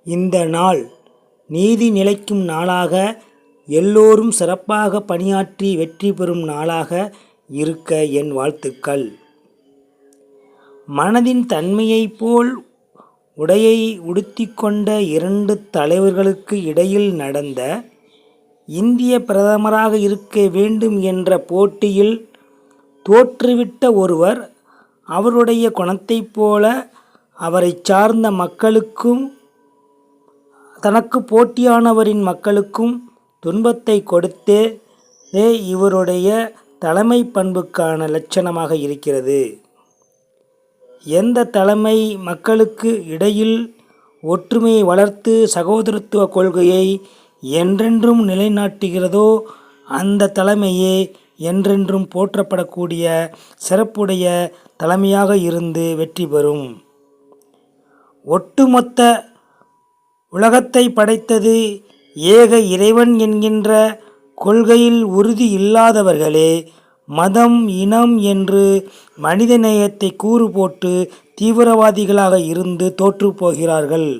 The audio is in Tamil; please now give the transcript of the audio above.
இந்த நாள் நீதி நிலைக்கும் நாளாக, எல்லோரும் சிறப்பாக பணியாற்றி வெற்றி பெறும் நாளாக இருக்க என் வாழ்த்துக்கள். மனதின் தன்மையைப் போல் உடையை உடுத்திக்கொண்ட 2 தலைவர்களுக்கு இடையில் நடந்த இந்திய பிரதமராக இருக்க வேண்டும் என்ற போட்டியில் தோற்றுவிட்ட ஒருவர், அவருடைய குணத்தைப் போல அவரைச் சார்ந்த மக்களுக்கும் தனக்கு போட்டியானவரின் மக்களுக்கும் துன்பத்தை கொடுத்ததே இவருடைய தலைமை பண்புக்கான லட்சணமாக இருக்கிறது. எந்த தலைமை மக்களுக்கு இடையில் ஒற்றுமையை வளர்த்து சகோதரத்துவ கொள்கையை என்றென்றும் நிலைநாட்டுகிறதோ அந்த தலைமையே என்றென்றும் போற்றப்படக்கூடிய சிறப்புடைய தலைமையாக இருந்து வெற்றி பெறும். ஒட்டுமொத்த உலகத்தை படைத்தது ஏக இறைவன் என்கின்ற கொள்கையில் உறுதி இல்லாதவர்களே மதம், இனம் என்று மனித நேயத்தை கூறு போட்டு தீவிரவாதிகளாக இருந்து தோற்று போகிறார்கள்.